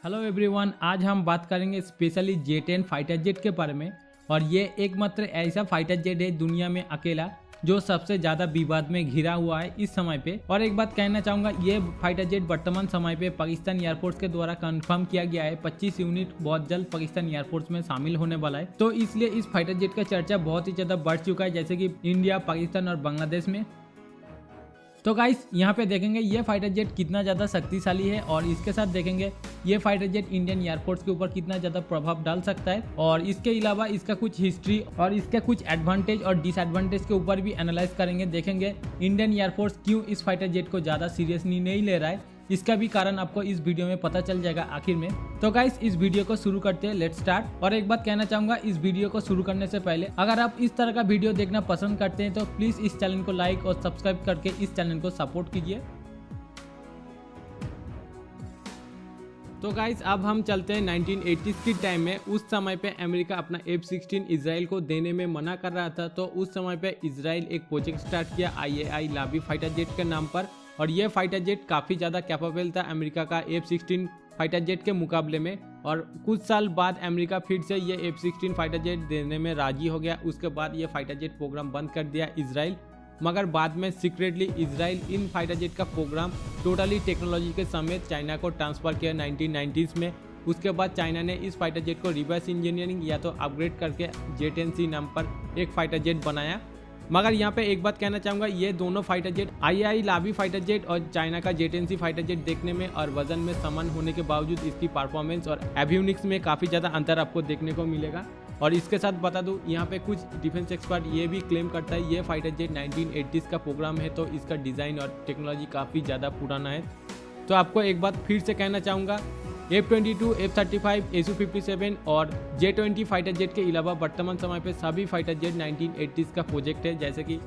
Hello everyone, आज हम बात करेंगे स्पेशली J-10 फाइटर जेट के बारे में। और ये एकमात्र ऐसा फाइटर जेट है दुनिया में अकेला जो सबसे ज़्यादा विवाद में घिरा हुआ है इस समय पे। और एक बात कहना चाहूँगा, ये फाइटर जेट वर्तमान समय पे पाकिस्तान एयरफोर्स के द्वारा कंफर्म किया गया है। 25 यूनिट बहुत जल्द पाकिस्तान एयरफोर्स में शामिल होने वाला है, तो इसलिए इस फाइटर जेट का चर्चा बहुत ही ज़्यादा बढ़ चुका है, जैसे कि इंडिया, पाकिस्तान और बांग्लादेश में। तो गाइस यहाँ पे देखेंगे ये फाइटर जेट कितना ज़्यादा शक्तिशाली है, और इसके साथ देखेंगे ये फाइटर जेट इंडियन एयरफोर्स के ऊपर कितना ज़्यादा प्रभाव डाल सकता है। और इसके अलावा इसका कुछ हिस्ट्री और इसके कुछ एडवांटेज और डिसएडवांटेज के ऊपर भी एनालाइज करेंगे। देखेंगे इंडियन एयरफोर्स क्यों इस फाइटर जेट को ज़्यादा सीरियसली नहीं ले रहा है, इसका भी कारण आपको इस वीडियो में पता चल जाएगा आखिर में। तो गाइस इस वीडियो को शुरू करते हैं, लेट्स स्टार्ट। और एक बात कहना चाहूँगा, इस वीडियो को शुरू करने से पहले अगर आप इस तरह का वीडियो देखना पसंद करते हैं तो प्लीज़ इस चैनल को लाइक और सब्सक्राइब करके इस चैनल को सपोर्ट कीजिए। तो गाइस अब हम चलते हैं 1980s की टाइम में। उस समय पे अमेरिका अपना F-16 इसराइल को देने में मना कर रहा था, तो उस समय पे इसराइल एक प्रोजेक्ट स्टार्ट किया IAI लावी फाइटर जेट के नाम पर। और ये फाइटर जेट काफ़ी ज़्यादा कैपेबल था अमेरिका का F-16 फाइटर जेट के मुकाबले में। और कुछ साल बाद अमेरिका फिर से ये F-16 फाइटर जेट देने में राजी हो गया। उसके बाद ये फाइटर जेट प्रोग्राम बंद कर दिया इसराइल, मगर बाद में secretly Israel in fighter jet का प्रोग्राम टोटली टेक्नोलॉजी के समेत चाइना को ट्रांसफ़र किया 1990s में। उसके बाद चाइना ने इस फाइटर जेट को रिवर्स इंजीनियरिंग या तो अपग्रेड करके J-10C नाम पर एक फाइटर जेट बनाया। मगर यहाँ पे एक बात कहना चाहूँगा, ये दोनों फाइटर जेट IAI लावी फाइटर जेट और चाइना का J-10C फाइटर जेट देखने में और वजन में समान होने के बावजूद इसकी परफॉर्मेंस और एवियोनिक्स में काफ़ी ज़्यादा अंतर आपको देखने को मिलेगा। और इसके साथ बता दूं, यहाँ पे कुछ डिफेंस एक्सपर्ट ये भी क्लेम करता है ये फाइटर जेट 1980s का प्रोग्राम है, तो इसका डिज़ाइन और टेक्नोलॉजी काफ़ी ज़्यादा पुराना है। तो आपको एक बात फिर से कहना चाहूँगा, F-22, F-35, Su-57 और J-20 फाइटर जेट के अलावा वर्तमान समय पे सभी फाइटर जेट 1980s का प्रोजेक्ट है, जैसे कि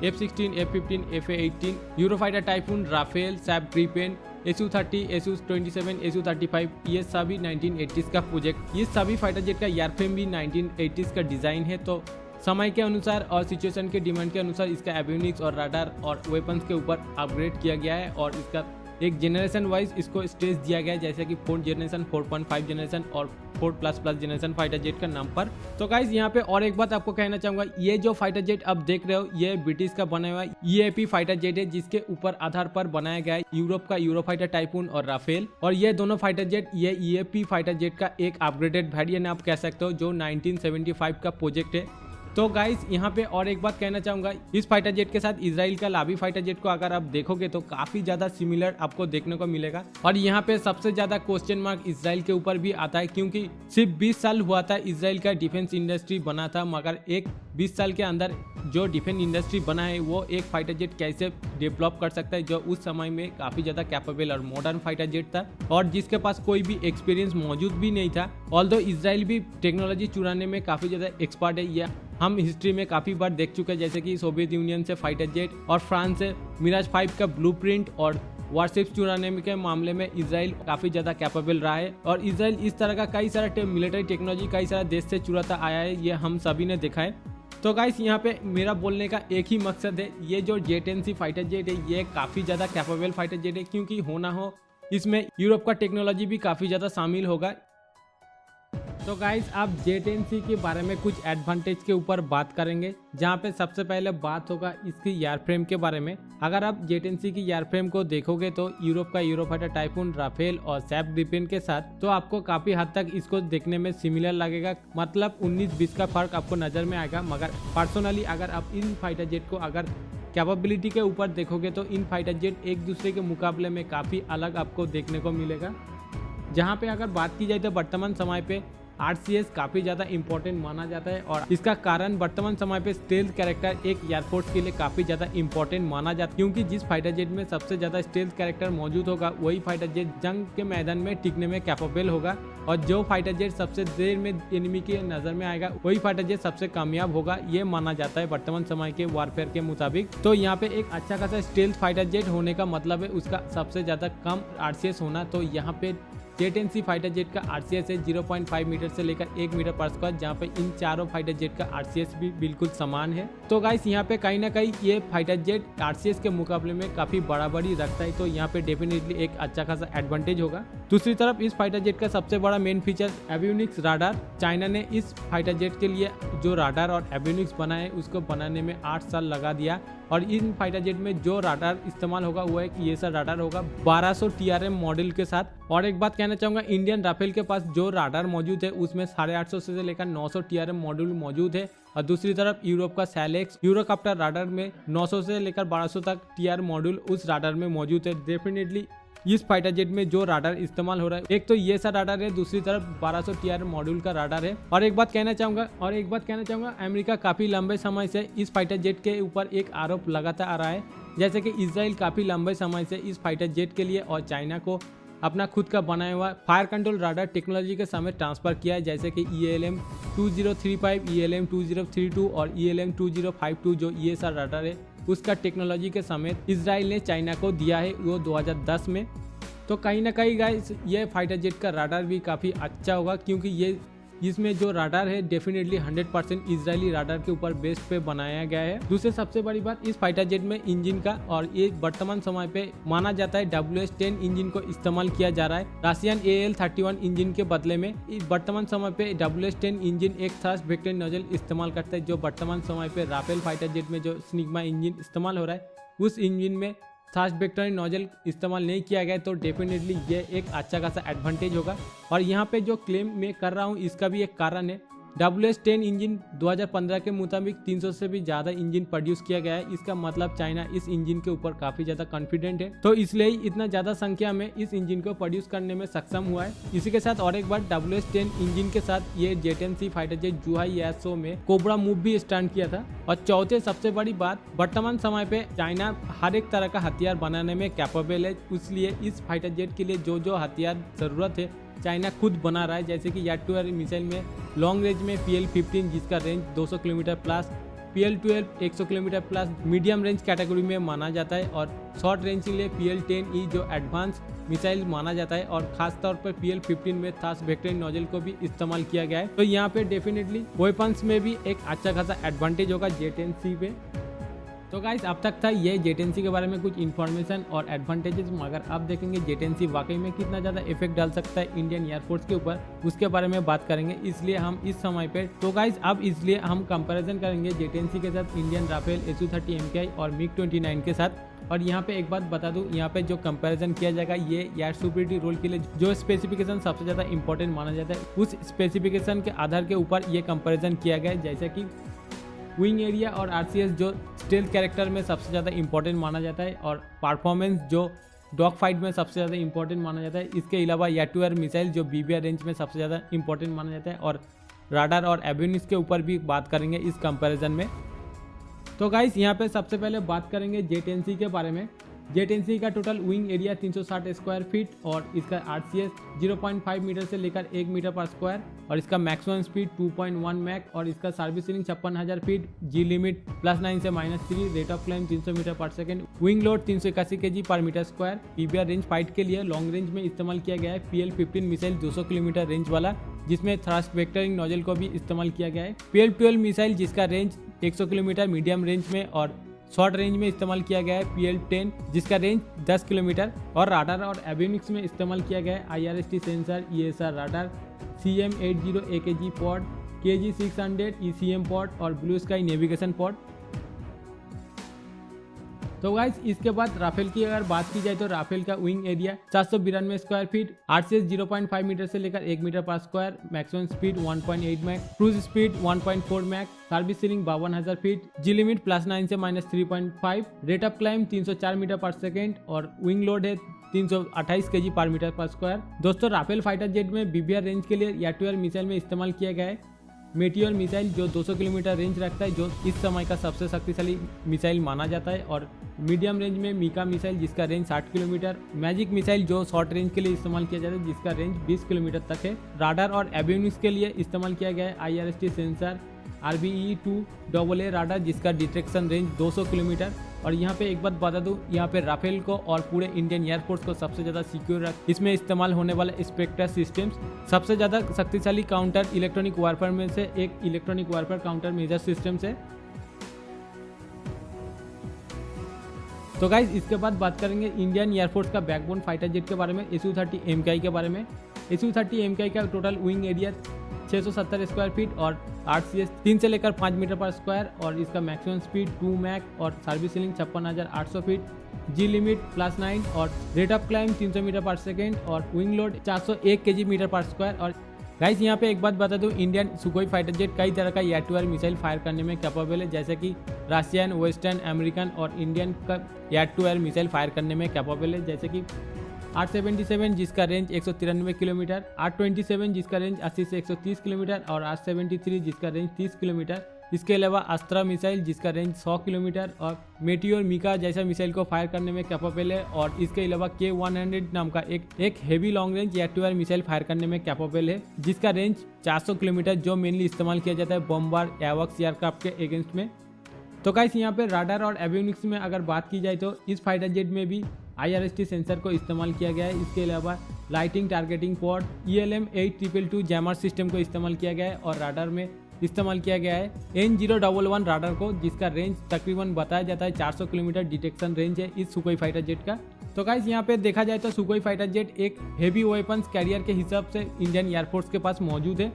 F-16, F-15, F-18, Eurofighter Typhoon, Rafale, Saab Gripen, Su-30, Su-27, Su-35, ये सभी 1980s का प्रोजेक्ट। ये सभी फाइटर जेट का एयरफ्रेम भी 1980s का डिज़ाइन है, तो समय के अनुसार और सिचुएशन के डिमांड के अनुसार इसका एवियोनिक्स और राडार और वेपन्स के ऊपर अपग्रेड किया गया है। और इसका एक जनरेशन वाइज इसको स्टेज दिया गया है, जैसे कि 4th जनरेशन, 4.5 जनरेशन और 4++ जनरेशन फाइटर जेट का नाम पर। तो गाइज यहाँ पे और एक बात आपको कहना चाहूँगा, ये जो फाइटर जेट आप देख रहे हो ये ब्रिटिश का बना हुआ EAP फाइटर जेट है, जिसके ऊपर आधार पर बनाया गया है यूरोप का यूरोफाइटर टाइफून और राफेल। और ये दोनों फाइटर जेट ये EAP फाइटर जेट का एक अपग्रेडेड वेरिएंट आप कह सकते हो, जो 1975 का प्रोजेक्ट है। तो गाइस यहाँ पे और एक बात कहना चाहूँगा, इस फाइटर जेट के साथ इसराइल का लावी फाइटर जेट को अगर आप देखोगे तो काफ़ी ज़्यादा सिमिलर आपको देखने को मिलेगा। और यहाँ पे सबसे ज़्यादा क्वेश्चन मार्क इसराइल के ऊपर भी आता है, क्योंकि सिर्फ 20 साल हुआ था इसराइल का डिफेंस इंडस्ट्री बना था, मगर एक 20 साल के अंदर जो डिफेंस इंडस्ट्री बना है वो एक फाइटर जेट कैसे डेवलप कर सकता है, जो उस समय में काफ़ी ज़्यादा कैपेबल और मॉडर्न फाइटर जेट था, और जिसके पास कोई भी एक्सपीरियंस मौजूद भी नहीं था। ऑल्दो इसराइल भी टेक्नोलॉजी चुराने में काफ़ी ज़्यादा एक्सपर्ट है, या हम हिस्ट्री में काफ़ी बार देख चुके हैं, जैसे कि सोवियत यूनियन से फाइटर जेट और फ्रांस से मिराज 5 का ब्लूप्रिंट और वारशिप्स चुराने के मामले में इसराइल काफ़ी ज़्यादा कैपेबल रहा है। और इसराइल इस तरह का कई सारा मिलिट्री टेक्नोलॉजी कई सारा देश से चुराता आया है, ये हम सभी ने देखा है। तो गाइस यहाँ पे मेरा बोलने का एक ही मकसद है, ये जो J-10C फाइटर जेट है ये काफ़ी ज़्यादा कैपेबल फाइटर जेट है, क्योंकि हो ना हो इसमें यूरोप का टेक्नोलॉजी भी काफ़ी ज़्यादा शामिल होगा। तो गाइस आप J-10C के बारे में कुछ एडवांटेज के ऊपर बात करेंगे, जहाँ पे सबसे पहले बात होगा इसकी एयरफ्रेम के बारे में। अगर आप J-10C की एयरफ्रेम को देखोगे तो यूरोप का यूरोफाइटर टाइफून, राफेल और सैप ग्रिपेन के साथ तो आपको काफ़ी हद तक इसको देखने में सिमिलर लगेगा, मतलब 19-20 का फर्क आपको नज़र में आएगा। मगर पर्सनली अगर आप इन फाइटर जेट को अगर कैपेबिलिटी के ऊपर देखोगे तो इन फाइटर जेट एक दूसरे के मुकाबले में काफ़ी अलग आपको देखने को मिलेगा। जहाँ पे अगर बात की जाए तो वर्तमान समय पे RCS काफ़ी ज़्यादा इंपॉर्टेंट माना जाता है, और इसका कारण वर्तमान समय पे स्टेल्थ कैरेक्टर एक एयरफोर्स के लिए काफ़ी ज़्यादा इंपॉर्टेंट माना जाता है, क्योंकि जिस फाइटर जेट में सबसे ज़्यादा स्टेल्थ कैरेक्टर मौजूद होगा वही फाइटर जेट जंग के मैदान में टिकने में कैपेबल होगा, और जो फाइटर जेट सबसे देर में एनिमी के नज़र में आएगा वही फाइटर जेट सबसे कामयाब होगा, ये माना जाता है वर्तमान समय के वारफेयर के मुताबिक। तो यहाँ पे एक अच्छा खासा स्टेल्थ फाइटर जेट होने का मतलब है उसका सबसे ज़्यादा कम RCS होना, तो यहाँ पे J-10C फाइटर जेट का RCS है 0.5 मीटर से लेकर 1 मीटर पर स्क्वायर, जहाँ पे इन चारों फाइटर जेट का RCS भी बिल्कुल समान है। तो गाइस यहाँ पे कहीं ना कहीं ये फाइटर जेट RCS के मुकाबले में काफी बराबरी रखता है, तो यहाँ पे डेफिनेटली एक अच्छा खासा एडवांटेज होगा। दूसरी तरफ इस फाइटर जेट का सबसे बड़ा main feature avionics radar. China ने इस फाइटर जेट के लिए जो राडार और एवियोनिक्स बनाए उसको बनाने में 8 साल लगा दिया, और इन फाइटर जेट में जो राडार इस्तेमाल होगा वो एक ये सा राडार होगा 1200 TRM मॉडल के साथ। और एक बात कहना चाहूंगा, इंडियन राफेल के पास जो राडार मौजूद है उसमें 850 से लेकर 900 TRM मॉड्यूल मौजूद है, और दूसरी तरफ यूरोप का सैलेक्स यूरोकॉप्टर राडार में 900 से लेकर 1200 तक TR मॉड्यूल उस राडार में मौजूद है। डेफिनेटली इस फाइटर जेट में जो राडार इस्तेमाल हो रहा है एक तो ये सा राडार है, दूसरी तरफ 1200 TR मॉड्यूल का राडार है। और एक बात कहना चाहूंगा अमेरिका काफी लंबे समय से इस फाइटर जेट के ऊपर एक आरोप लगाता आ रहा है, जैसे कि इजराइल काफी लंबे समय से इस फाइटर जेट के लिए और चाइना को अपना खुद का बनाया हुआ फायर कंट्रोल राडार टेक्नोलॉजी के सामने ट्रांसफर किया है, जैसे कि ELM 2035, ELM 2032 और ELM 2052 जो ये सा राडार है उसका टेक्नोलॉजी के समेत इजराइल ने चाइना को दिया है वो 2010 में। तो कहीं ना कहीं गाइस ये फाइटर जेट का राडार भी काफ़ी अच्छा होगा, क्योंकि ये इसमें जो राडार है डेफिनेटली 100% इजरायली राडार के ऊपर बेस पे बनाया गया है। दूसरी सबसे बड़ी बात इस फाइटर जेट में इंजन का, और ये वर्तमान समय पे माना जाता है WS-10 इंजन को इस्तेमाल किया जा रहा है रशियन AL-31 इंजन के बदले में। वर्तमान समय पे WS-10 इंजन एक थ्रस्ट वेक्टर नोजल इस्तेमाल करता है, जो वर्तमान समय पे राफेल फाइटर जेट में जो सिग्मा इंजन इस्तेमाल हो रहा है उस इंजन में थ्रस्ट वेक्टर नोजल इस्तेमाल नहीं किया गया, तो डेफिनेटली ये एक अच्छा खासा एडवांटेज होगा। और यहाँ पे जो क्लेम मैं कर रहा हूँ इसका भी एक कारण है। WS-10 इंजन 2015 के मुताबिक 300 से भी ज़्यादा इंजन प्रोड्यूस किया गया है, इसका मतलब चाइना इस इंजन के ऊपर काफ़ी ज़्यादा कॉन्फिडेंट है, तो इसलिए ही इतना ज़्यादा संख्या में इस इंजन को प्रोड्यूस करने में सक्षम हुआ है। इसी के साथ और एक बार WS-10 इंजन के साथ ये J-10C फाइटर जेट जुहाई यासो में कोबरा मूव भी स्टार्ट किया था। और चौथे सबसे बड़ी बात, वर्तमान समय पे चाइना हर एक तरह का हथियार बनाने में कैपेबल है, इसलिए इस फाइटर जेट के लिए जो जो हथियार ज़रूरत है चाइना खुद बना रहा है, जैसे कि यार मिसाइल में लॉन्ग रेंज में PL-15 जिसका range 200 kilometre plus, PL-12 100 kilometre plus medium range category में माना जाता है, और शॉर्ट रेंज के लिए PL-10E जो एडवांस मिसाइल माना जाता है, और खास तौर पर PL-15 में थ्रस्ट वेक्टर नोजल को भी इस्तेमाल किया गया है। तो यहाँ पे डेफिनेटली वेपन्स में भी एक अच्छा खासा एडवांटेज होगा J-10C पे। तो गाइस अब तक था ये J-10C के बारे में कुछ इन्फॉर्मेशन और एडवांटेजेस, मगर अब देखेंगे J-10C वाकई में कितना ज़्यादा इफेक्ट डाल सकता है इंडियन एयरफोर्स के ऊपर, उसके बारे में बात करेंगे। इसलिए हम इस समय पे तो गाइस अब इसलिए हम कंपैरिजन करेंगे J-10C के साथ इंडियन राफेल SU-30 MKI और MiG-29 के साथ। और यहाँ पे एक बात बता दूँ, यहाँ पे जो कंपैरिजन किया जाएगा ये एयर सुपरिटी रोल के लिए जो स्पेसिफिकेशन सबसे ज़्यादा इंपॉर्टेंट माना जाता है उस स्पेसिफिकेशन के आधार के ऊपर ये कंपैरिजन किया गया है, जैसे कि विंग एरिया और RCS जो स्टेल्थ कैरेक्टर में सबसे ज़्यादा इंपॉर्टेंट माना जाता है, और परफॉर्मेंस जो डॉग फाइट में सबसे ज़्यादा इंपॉर्टेंट माना जाता है। इसके अलावा एयर-टू-एयर मिसाइल जो BBR रेंज में सबसे ज़्यादा इंपॉर्टेंट माना जाता है, और राडार और एवियोनिक्स के ऊपर भी बात करेंगे इस कंपैरिजन में। तो गाइस यहाँ पे सबसे पहले बात करेंगे J-10C के बारे में। J-10C का total wing area 360 square feet, और इसका RCS 0.5 मीटर से लेकर 1 मीटर पर स्क्वायर, और इसका मैक्सिमम स्पीड 2.1 मैक, और इसका service ceiling 56,000 feet, G limit +9 से -3, रेट ऑफ क्लाइम 300 मीटर पर सेकंड, विंग लोड 381 kg पर metre square. PBR range fight के लिए लॉन्ग रेंज में इस्तेमाल किया गया है PL-15 मिसाइल 200 किलोमीटर रेंज वाला, जिसमें थ्रस्ट वेक्टरिंग नोजल को भी इस्तेमाल किया गया है। PL-12 मिसाइल जिसका रेंज 100 किलोमीटर मीडियम रेंज में और शॉर्ट रेंज में इस्तेमाल किया गया है PL-10 जिसका रेंज 10 किलोमीटर, और राडार और एवियोनिक्स में इस्तेमाल किया गया है IRST sensor, ESR radar, CM80 AKG pod, KG600 ECM pod और ब्लू स्काई नेविगेशन पॉड। तो गाइस इसके बाद राफेल की अगर बात की जाए तो राफेल का wing area 492 square feet, RCS 0.5 metre से लेकर 1 मीटर पर square, maximum speed 1.8 Mach, cruise speed 1.4 Mach, service ceiling 52,000 feet, G limit +9 से -3.5, रेट ऑफ क्लाइम 304 मीटर पर सेकेंड, और विंग लोड है 328 kg पर मीटर पर स्क्वायर। दोस्तों राफेल फाइटर जेट में BBR रेंज के लिए एयर-टू-एयर मिसाइल में इस्तेमाल किया गया है मेटियोर मिसाइल जो 200 किलोमीटर रेंज रखता है, जो इस समय का सबसे शक्तिशाली मिसाइल माना जाता है, और मीडियम रेंज में मीका मिसाइल जिसका रेंज 60 किलोमीटर, मैजिक मिसाइल जो शॉर्ट रेंज के लिए इस्तेमाल किया जाता है जिसका रेंज 20 किलोमीटर तक है। राडार और एवियोनिक्स के लिए इस्तेमाल किया गया है IRST सेंसर, RBE-2AA राडार जिसका डिटेक्शन रेंज 200 किलोमीटर, और यहाँ पे एक बात बता दूं, यहाँ पे राफेल को और पूरे इंडियन एयरफोर्स को सबसे ज़्यादा सिक्योर इसमें इस्तेमाल होने वाले स्पेक्ट्रा सिस्टम्स सबसे ज़्यादा शक्तिशाली काउंटर इलेक्ट्रॉनिक वारफेयर में से एक electronic warfare counter measure systems है। तो गाइज इसके बाद बात करेंगे इंडियन एयरफोर्स का बैकबोन फाइटर जेट के बारे में, SU-30 MKI के बारे में। SU-30 MKI का total wing area 670 square feet और RCS 3 से लेकर 5 मीटर पर स्क्वायर और इसका मैक्सिमम स्पीड 2 मैक और सर्विस सीलिंग 56,800 फीट, जी लिमिट +9 और रेट ऑफ क्लाइम 300 मीटर पर सेकेंड और विंग लोड 401 kg मीटर पर स्क्वायर। और गाइस यहाँ पे एक बात बता दूं, इंडियन सुखोई फाइटर जेट कई तरह का air to air missile fire करने में कैपेबल है, जैसे कि रशियन, वेस्टर्न, अमेरिकन और इंडियन का air to air missile fire करने में कैपेबल है, जैसे कि 877 जिसका रेंज 193 किलोमीटर, 827 जिसका रेंज 80 से 130 किलोमीटर और 873 जिसका रेंज 30 किलोमीटर। इसके अलावा अस्त्रा मिसाइल जिसका रेंज 100 किलोमीटर और मेटियोर मिका जैसा मिसाइल को फायर करने में कैपेबल है। और इसके अलावा K100 नाम का एक heavy long range air to air missile fire करने में कैपेबल है, जिसका रेंज 400 किलोमीटर, जो मेनली इस्तेमाल किया जाता है बॉम्बर एवॉक्स एयरक्राफ्ट के अगेंस्ट में। तो गाइस यहाँ पे राडार और एवियोनिक्स में अगर बात की जाए तो इस फाइटर जेट में भी IRST सेंसर को इस्तेमाल किया गया है। इसके अलावा lighting targeting pod ELM 8222 jammer system को इस्तेमाल किया गया है और राडार में इस्तेमाल किया गया है N011 राडार को, जिसका रेंज तकरीबन बताया जाता है 400 किलोमीटर डिटेक्शन रेंज है इस सुखोई फाइटर जेट का। तो गाइस यहाँ पे देखा जाए तो सुखोई फाइटर जेट एक हेवी वेपन्स कैरियर के हिसाब से इंडियन एयरफोर्स के पास मौजूद है।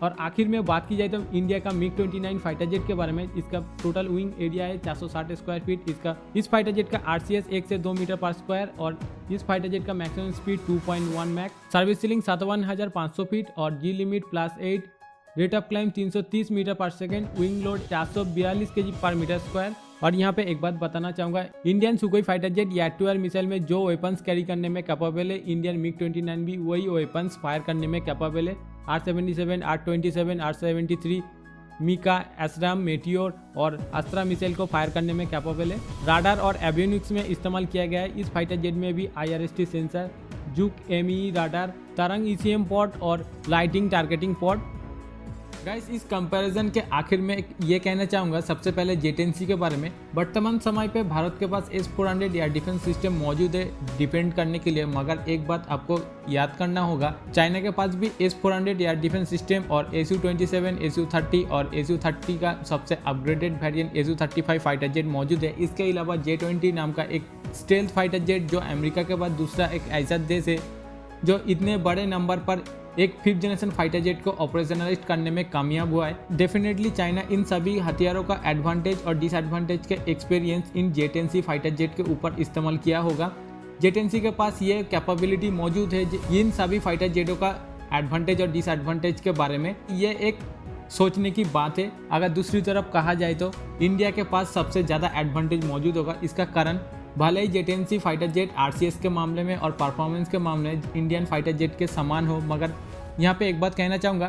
और आखिर में बात की जाए तो इंडिया का MiG-29 फाइटर जेट के बारे में, इसका टोटल विंग एरिया है 460 स्क्वायर फीट। इस फाइटर जेट का RCS 1 से 2 मीटर पर स्क्वायर और इस फाइटर जेट का maximum speed 2.1 Mach, service ceiling 57,500 feet और G limit +8, rate of climb 330 metre पर सेकेंड, विंग लोड 442 kg पर मीटर स्क्वायर। और यहाँ पे एक बात बताना चाहूँगा, Indian Sukhoi fighter jet air to air missile में जो वेपन्स कैरी करने में कैपेबल है, इंडियन MiG-29 भी वही वेपन्स फायर करने में कैपेबल है। 877, 827, 873 मिका, एसराम, मेटियोर और अस्त्रा मिसाइल को फायर करने में कैपेबल है। राडार और एवियोनिक्स में इस्तेमाल किया गया है। इस फाइटर जेट में भी IRST सेंसर, जुक MEE राडार, तरंग ECM पॉड और लाइटिंग टारगेटिंग पॉड। गाइस इस कंपैरिजन के आखिर में ये कहना चाहूँगा सबसे पहले जेट-NC के बारे में। वर्तमान समय पे भारत के पास S-400 एयर डिफेंस सिस्टम मौजूद है डिफेंड करने के लिए, मगर एक बात आपको याद करना होगा, चाइना के पास भी S-400 एयर डिफेंस सिस्टम और SU-27, SU-30 और SU-30 का सबसे upgraded variant SU-35 fighter jet मौजूद है। इसके अलावा J-20 नाम का एक स्टेल्थ फाइटर जेट, जो अमेरिका के बाद दूसरा एक ऐसा देश है जो इतने बड़े नंबर पर एक 5th जनरेशन फाइटर जेट को ऑपरेशनलाइज करने में कामयाब हुआ है। डेफिनेटली चाइना इन सभी हथियारों का एडवांटेज और डिसएडवांटेज के एक्सपीरियंस इन जेट-NC फाइटर जेट के ऊपर इस्तेमाल किया होगा। जेट-NC के पास ये कैपेबिलिटी मौजूद है इन सभी फाइटर जेटों का एडवांटेज और डिसएडवांटेज के बारे में। ये एक सोचने की बात है। अगर दूसरी तरफ कहा जाए तो इंडिया के पास सबसे ज़्यादा एडवांटेज मौजूद होगा। इसका कारण भले ही जेट-NC फाइटर जेट RCS के मामले में और परफॉर्मेंस के मामले में इंडियन फाइटर जेट के समान हो, मगर यहाँ पे एक बात कहना चाहूँगा,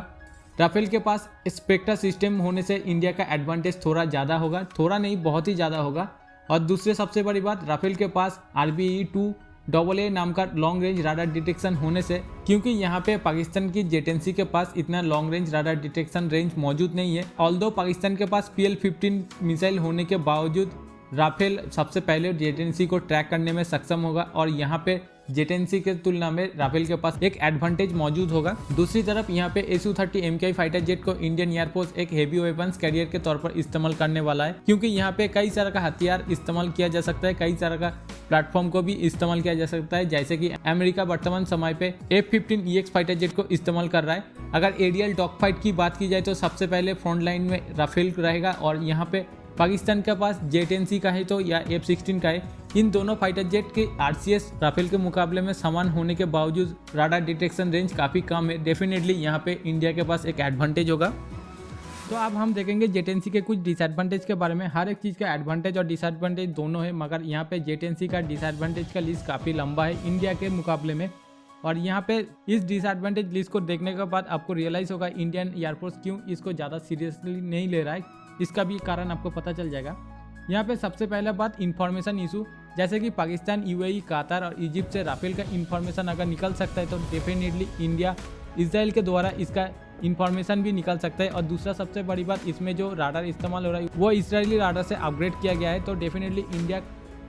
राफेल के पास स्पेक्ट्रा सिस्टम होने से इंडिया का एडवांटेज थोड़ा ज़्यादा होगा, थोड़ा नहीं बहुत ही ज़्यादा होगा। और दूसरी सबसे बड़ी बात, राफेल के पास RBE-2AA नाम का लॉन्ग रेंज राडार डिटेक्शन होने से, क्योंकि यहाँ पे पाकिस्तान की जेट-NC के पास इतना long range radar detection range मौजूद नहीं है। ऑल्दो पाकिस्तान के पास PL-15 मिसाइल होने के बावजूद राफेल सबसे पहले जेट-NC को ट्रैक करने में सक्षम होगा और यहाँ पे जेट-NC के तुलना में राफेल के पास एक एडवांटेज मौजूद होगा। दूसरी तरफ यहाँ पे SU-30 MKI फाइटर जेट को इंडियन एयरफोर्स एक हेवी वेपन्स कैरियर के तौर पर इस्तेमाल करने वाला है, क्योंकि यहाँ पे कई तरह का हथियार इस्तेमाल किया जा सकता है, कई तरह का प्लेटफॉर्म को भी इस्तेमाल किया जा सकता है, जैसे कि अमेरिका वर्तमान समय पे F-15EX फाइटर जेट को इस्तेमाल कर रहा है। अगर एरियल डॉग फाइट की बात की जाए तो सबसे पहले फ्रंट लाइन में राफेल रहेगा और यहाँ पे पाकिस्तान के पास जेट-NC का है तो या F-16 का है। इन दोनों फाइटर जेट के RCS राफेल के मुकाबले में समान होने के बावजूद राडार डिटेक्शन रेंज काफ़ी कम है। डेफिनेटली यहाँ पे इंडिया के पास एक एडवांटेज होगा। तो अब हम देखेंगे जेट-NC के कुछ डिसएडवांटेज के बारे में। हर एक चीज़ का एडवांटेज और डिसएडवांटेज दोनों है, मगर यहाँ पे जेट-NC का डिसएडवांटेज का लिस्ट काफ़ी लंबा है इंडिया के मुकाबले में। और यहाँ पे इस डिसएडवांटेज लिस्ट को देखने के बाद आपको रियलाइज़ होगा इंडियन एयरफोर्स क्यों इसको ज़्यादा सीरियसली नहीं ले रहा है। इसका भी कारण आपको पता चल जाएगा। यहाँ पे सबसे पहला बात इंफॉर्मेशन इशू, जैसे कि पाकिस्तान, UAE, कतार और इजिप्ट से राफेल का इंफॉर्मेशन अगर निकल सकता है तो डेफिनेटली इंडिया, इसराइल के द्वारा इसका इंफॉर्मेशन भी निकल सकता है। और दूसरा सबसे बड़ी बात, इसमें जो राडार इस्तेमाल हो रहा है वो इजरायली राडार से अपग्रेड किया गया है, तो डेफिनेटली इंडिया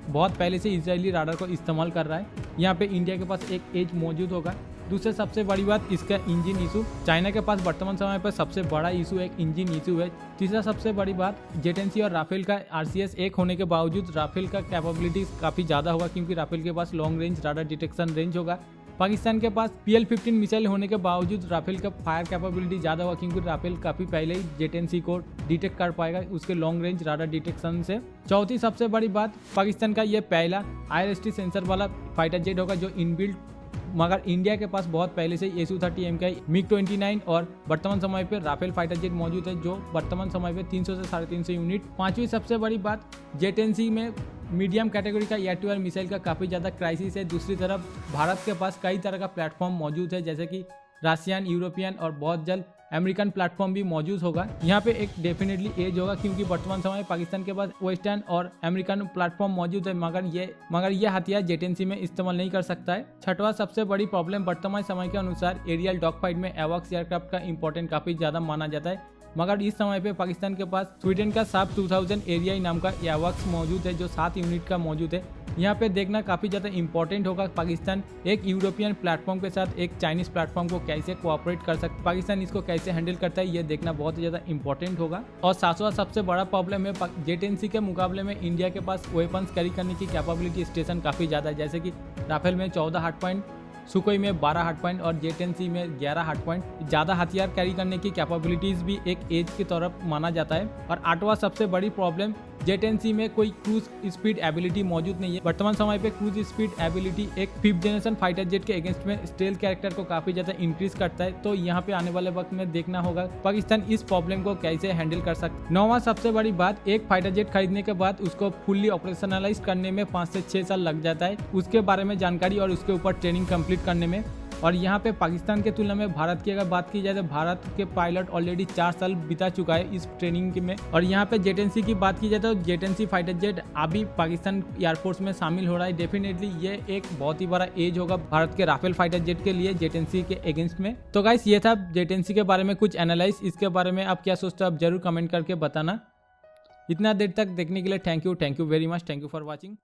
बहुत पहले से इजरायली राडार को इस्तेमाल कर रहा है। यहाँ पे इंडिया के पास एक एज मौजूद होगा। दूसरा सबसे बड़ी बात, इसका इंजन इशू, चाइना के पास वर्तमान समय पर सबसे बड़ा इशू एक इंजन इशू है। तीसरा सबसे बड़ी बात, जेट एंड सी और राफेल का RCS एक होने के बावजूद राफेल का कैपेबिलिटीज काफ़ी ज़्यादा होगा, क्योंकि राफेल के पास long range radar detection range होगा। पाकिस्तान के पास PL-15 मिसाइल होने के बावजूद राफेल का फायर कैपेबिलिटी ज़्यादा होगा, क्योंकि राफेल काफ़ी पहले ही जेट एंड सी को डिटेक्ट कर पाएगा उसके लॉन्ग रेंज राडार डिटेक्शन से। चौथी सबसे बड़ी बात, पाकिस्तान का ये पहला IRST सेंसर वाला फाइटर जेट होगा जो इनबिल्ट, मगर इंडिया के पास बहुत पहले से Su-30M का MiG-29 और वर्तमान समय पे राफेल फाइटर जेट मौजूद है जो वर्तमान समय पे 300 से 350 यूनिट। पांचवी सबसे बड़ी बात, जेट एंड सी में मीडियम कैटेगरी का एयर टू एयर मिसाइल का काफ़ी ज़्यादा क्राइसिस है। दूसरी तरफ भारत के पास कई तरह का प्लेटफॉर्म मौजूद है, जैसे कि रशियन, यूरोपियन और बहुत जल्द अमेरिकन प्लेटफॉर्म भी मौजूद होगा। यहाँ पे एक डेफिनेटली एज होगा, क्योंकि वर्तमान समय पाकिस्तान के पास वेस्टर्न और अमेरिकन प्लेटफॉर्म मौजूद है, मगर ये हथियार जेट एंड सी में इस्तेमाल नहीं कर सकता है। छठवां सबसे बड़ी प्रॉब्लम, वर्तमान समय के अनुसार एरियल डॉग फाइट में एवॉक्स एयरक्राफ्ट का इंपॉर्टेंट काफ़ी ज़्यादा माना जाता है, मगर इस समय पे पाकिस्तान के पास स्वीडन का साफ 2000 एरियाई नाम का एवॉक्स मौजूद है जो 7 यूनिट का मौजूद है। यहाँ पे देखना काफ़ी ज़्यादा इंपॉर्टेंट होगा, पाकिस्तान एक यूरोपियन प्लेटफॉर्म के साथ एक चाइनीज़ प्लेटफॉर्म को कैसे कोऑपरेट कर सकता है, पाकिस्तान इसको कैसे हैंडल करता है, ये देखना बहुत ज़्यादा इंपॉर्टेंट होगा। और सातवां सबसे बड़ा प्रॉब्लम है, जेट एंड सी के मुकाबले में इंडिया के पास वेपन्स कैरी करने की कैपेबिलिटी स्टेशन काफ़ी ज़्यादा है, जैसे कि राफेल में 14 हार्ड पॉइंट, सुकोई में 12 हार्ड पॉइंट और जेट एंड सी में 11 हार्ड पॉइंट। ज़्यादा हथियार कैरी करने की कैपेबिलिटीज़ भी एक एज की तरफ माना जाता है। और आठवां सबसे बड़ी प्रॉब्लम, जेट एंड सी में कोई क्रूज स्पीड एबिलिटी मौजूद नहीं है। वर्तमान समय पे क्रूज स्पीड एबिलिटी एक 5th जनरेशन फाइटर जेट के अगेंस्ट में स्टेल कैरेक्टर को काफ़ी ज़्यादा इंक्रीज करता है, तो यहाँ पे आने वाले वक्त में देखना होगा पाकिस्तान इस प्रॉब्लम को कैसे हैंडल कर सकता है। नौवां सबसे बड़ी बात, एक फाइटर जेट खरीदने के बाद उसको फुल्ली ऑपरेशनलाइज करने में 5 से 6 साल लग जाता है, उसके बारे में जानकारी और उसके ऊपर ट्रेनिंग कंप्लीट करने में। और यहाँ पे पाकिस्तान के तुलना में भारत की अगर बात की जाए तो भारत के पायलट ऑलरेडी 4 साल बिता चुका है इस ट्रेनिंग में। और यहाँ पे जेट एंड सी की बात की जाए तो jet and C fighter jet अभी पाकिस्तान एयरफोर्स में शामिल हो रहा है। डेफिनेटली ये एक बहुत ही बड़ा एज होगा भारत के राफेल फाइटर जेट के लिए जेट एंड सी के अगेंस्ट में। तो गाइस ये था जेट एंड सी के बारे में कुछ एनालाइज, इसके बारे में आप क्या सोचते हो आप जरूर कमेंट करके बताना। इतना देर तक देखने के लिए thank you very much, thank you for watching.